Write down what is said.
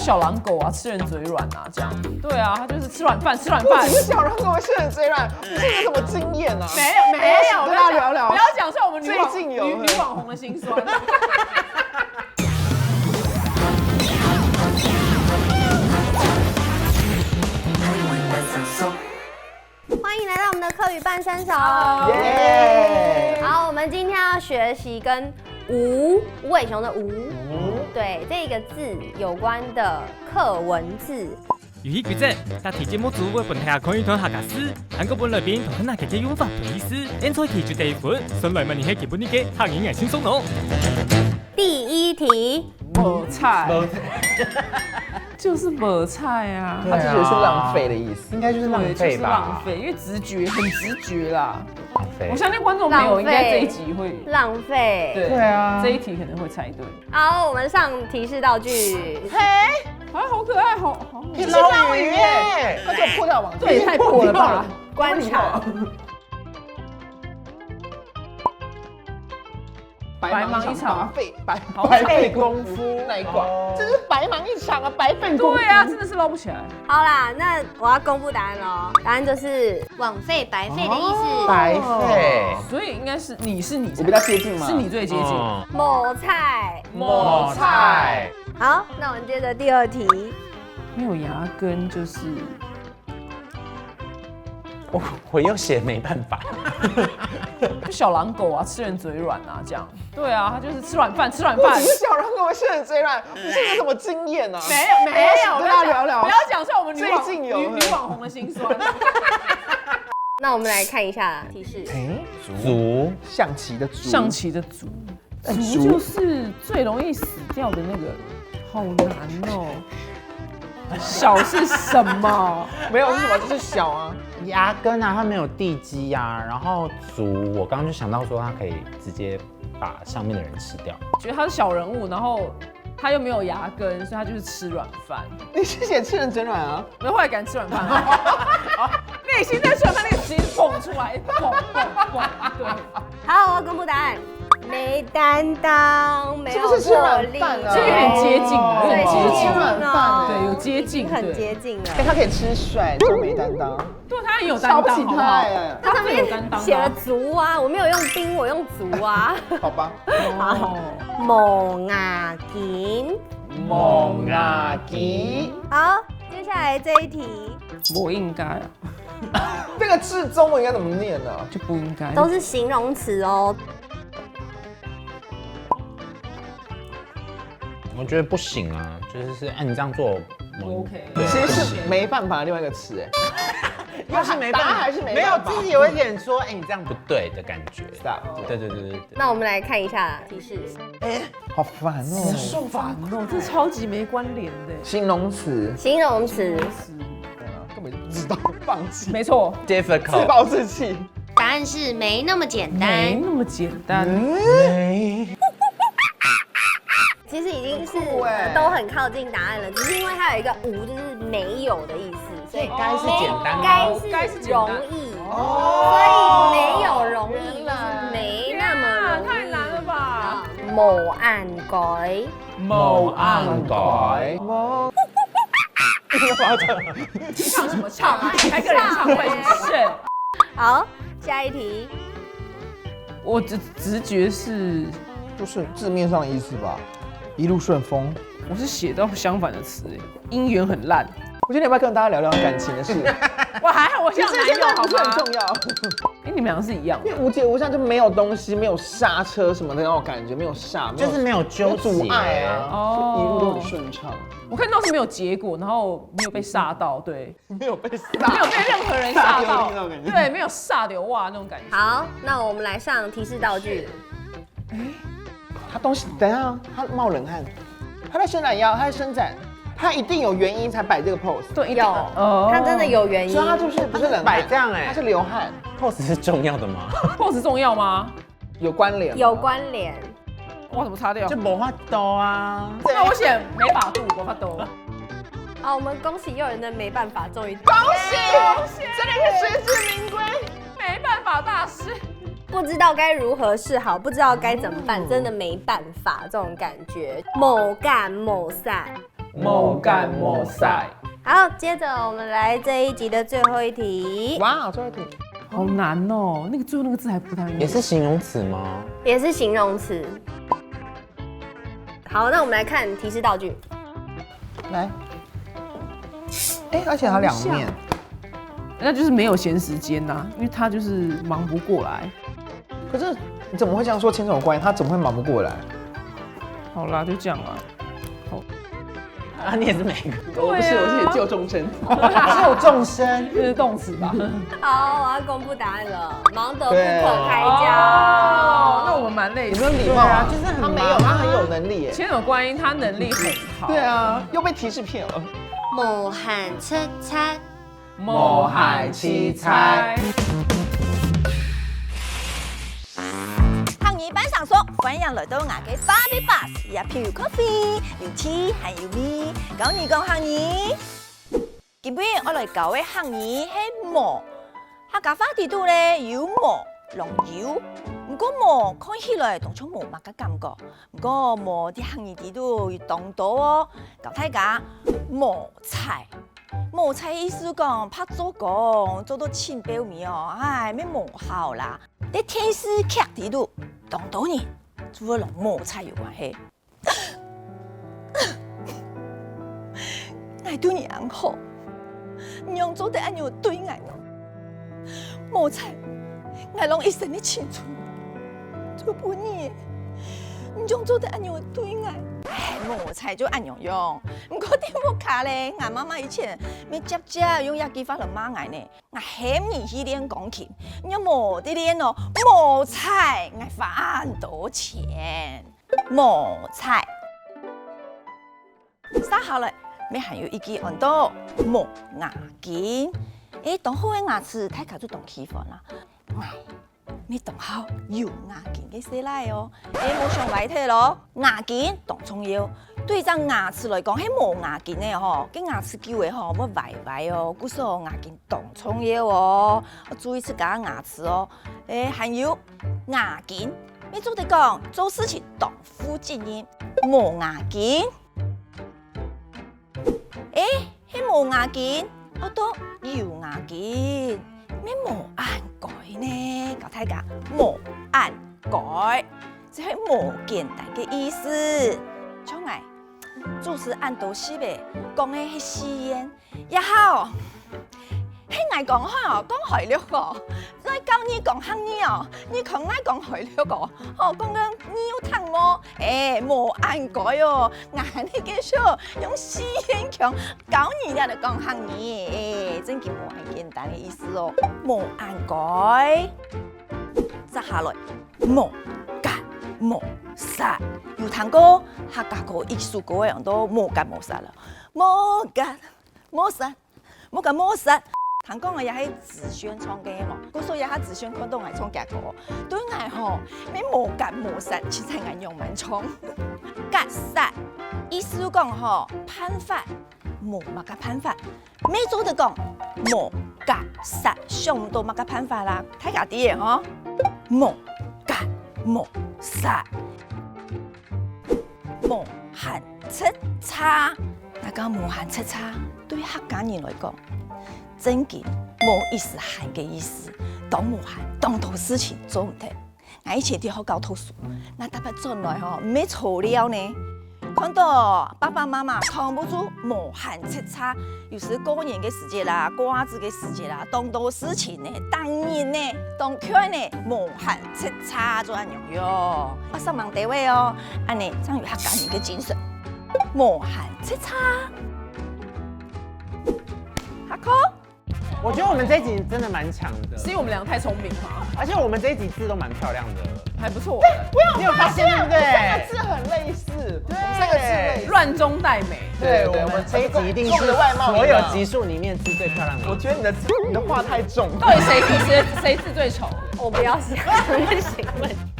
小狼狗啊，吃人嘴软啊，这样。对啊，他就是吃软饭，吃软饭。你是小狼狗吃人嘴软，你是有什么经验啊？没有，跟大家聊聊。不要讲出来我们最近有女网红的辛酸。欢迎来到我们的客语半生熟。耶！好，我们今天要学习跟无尾熊的无，对这个字有关的课文字。由於佢啫，答題節目組會本下口語堂下架師，韓國本裏邊同佢那嘅用法同意思，因此題絕對款，上來問你係基本啲嘅客語係輕鬆咯。第一題，抹菜，就是抹菜啊，他就觉得是浪费的意思，应该就是浪对，就是费吧？浪费，因为直觉很直觉啦。浪费我。相信观众朋友应该这一集会浪费。对啊这一题可能会猜对。好，我们上提示道句。啊，好可爱，好。是捞鱼耶！他就破掉网，这也太破了吧！观察。白忙一场白费功夫那一卦，这是白忙一场啊，白费功夫。对啊，真的是捞不起来。好啦，那我要公布答案喽。答案就是枉费、白费的意思。白费。所以应该是你我比较接近吗？是你最接近。抹菜。抹菜好，那我们接着第二题。没有牙根就是我又写没办法。就小狼狗啊，吃人嘴软啊，这样。对啊，他就是吃软饭，吃软饭。你是小狼狗吃人嘴软，你是有什么经验啊？没有，跟大家聊聊。不要讲出来我们女网红的辛酸。那我们来看一下提示。足，象棋的卒，象棋的卒，卒就是最容易死掉的那个，好难哦。小是什么？没有是什么，就是小啊。牙根啊，它没有地基啊。然后足，我刚刚就想到说它可以直接把上面的人吃掉。觉得他是小人物，然后他又没有牙根，所以他就是吃软饭。你是写吃人嘴软啊？没有，后来敢吃软饭。内心在吃软饭那个直接蹦出来，蹦。对。好，我要公布答案。没担当，没有魄力，这有点接近了，有点接近了，对，有接近，很接近了。他可以吃帅，就没担当。对，他很有担当，瞧不起他哎。他上面写了足啊，我没有用兵，我用足啊。好吧。好，磨牙筋，磨牙筋。好，接下来这一题，不应该啊。这个字中文应该怎么念呢？就不应该，都是形容词哦。我觉得不行啊，就是按你这样做不 OK。其实是没办法的另外一个词哎。要是没办法，还是没没有办法自己有一点说，哎，你这样不对的感觉。 Stop。对。那我们来看一下提示。好烦哦。好烦哦，这超级没关联的。形容词。形容词。根本就不知道，放弃。没错 ，difficult， 自暴自弃。答案是没那么简单。没那么简单。其实已经是都很靠近答案了，只是因为它有一个无，就是没有的意思，所以该是简单吗？该是容易，所以没有容易，就是没那么容易。太难了吧？冇按改，某案改。唱什么唱啊？开个人唱会是。好，下一题。我直觉是，就是字面上的意思吧。一路顺风，我是写到相反的词，姻缘很烂。我觉得你要不要跟大家聊聊感情的事？我还好，我现在男友好不是很吗？重要。哎，你们两个是一样的。因为无解无相就没有东西，没有刹车什么的那种感觉，没有刹，就是没有纠结阻碍啊，哦一路都很顺畅，我看到是没有结果，然后没有被煞到，对，没有被刹，没有被任何人煞到煞丢那种感，觉对，没有煞流哇那种感觉。好，那我们来上提示道具。他东西等一下，他冒冷汗，他在伸懒腰，他在伸展，他一定有原因才摆这个 pose，对，一定有，他真的有原因所以。他就是不是冷汗摆这样哎他是流汗， pose 是重要的吗？ pose 重要吗？有关联吗，有关联。哇，怎么擦掉？就没法兜啊。那我写没法度，没法度。好，我们恭喜诱人的没办法，终于恭喜，真的是实至名归，没办法大师。不知道该如何是好，不知道该怎么办，真的没办法，这种感觉。某干某散，某干某晒。好，接着我们来这一集的最后一题，哇，最后一题，好难哦，那个最后那个字还不太一样。也是形容词吗？也是形容词。好，那我们来看提示道具。来，而且它两面，那就是没有闲时间呐，因为他就是忙不过来。可是你怎么会这样说千手观音？他怎么会忙不过来？好啦，就这样啦。啊，你也是每个，我不是，我是救众生，只有众生，这是动词吧？好，我要公布答案了，忙得不对可开哦，交。那我们蛮累的。有没有礼貌啊？就是很他没有，他很有能力耶。千手观音他能力很好。对啊，又被提示骗了。某喊出差，某海七猜。行业班上说，欢迎来到我嘅Barbie Bus，也譬如 coffee， 有 tea， 還有味。教你講行業，今日我來教嘅行業係毛，客家話地度咧有毛、龍油。唔過毛看起來當初冇乜嘅感覺，唔過毛啲行業地度要當到哦。教大家毛菜。毛菜意思講拍做工，做到淺表面哦，咩毛好啦。啲天使劇地度當到呢，做咗同毛菜有關係。我對你很好，你用做得安樣對我咯。毛菜，我用一生的青春做半年，你用做得安樣對我。毛菜就安樣用，唔過啲木卡咧，我媽媽以前咪接用一句話嚟罵我呢，我嫌你去練鋼琴，你冇得練哦，毛菜我花很多錢，毛菜。生下來咪還有一句按到毛牙筋，當好嘅牙齒睇下就當起飯啦，咪當好有牙筋嘅死奶哦，冇上壞體咯，牙筋當重要。對張牙齒來講，係冇牙筋嘅吼，啲牙齒叫嘅吼，要壞壞哦，故所牙筋當重要哦，注意自家牙齒哦。還有牙筋，咩做得講做事情當負責任，冇牙筋。係冇牙筋，我都有牙筋，咩冇眼改呢？教大家冇眼改，即係冇簡單嘅意思。像我做事按道理唄，講嘅係實驗，也好。係我講嚇，講海了個，我教你講行嘢哦，你講我講海了個，講緊你要聽麼？冇眼改哦，眼你嘅說用實驗強教你嚟講行嘢，真叫冇眼簡單嘅意思哦，冇眼改。接下來冇隔冇殺，有聽過客家歌、藝術歌嘅人都冇隔冇殺啦，冇隔冇殺，冇隔冇殺。聽講我也係自宣唱嘅嘛，嗰時候也係自宣看到我唱嘅歌，對我吼咩冇隔冇殺，其實我用文唱。隔殺意思講吼判法，冇乜嘅判法，咩做得講冇隔殺，想唔到乜嘅判法啦，睇下啲嘢嗬，冇隔冇殺，冇限出差，大家冇限出差，對客家人來講。真嘅冇意思閒嘅意思，當無閒，當多事情做唔得。我以前啲學教讀書，我特別進來嗬，唔係錯了呢。看到爸爸媽媽扛不住無閒出差，有時過年嘅時節啦，瓜子嘅時節啦，當多事情呢，當然呢，當圈呢，無閒出差做安樣樣。我上網地位哦，安尼真有客家人嘅精神，無閒出差。下課。我覺得我們這一集真的蠻強的，是因為我們兩個太聰明嘛，而且我們這一集字都蠻漂亮的，還不錯。你有發現對不對？三個字很類似，我們三個字類似，亂中帶美。對，我們這一集一定是所有集數裡面字最漂亮的。我覺得你的話太重，到底誰字最醜？我不要想，不行問題。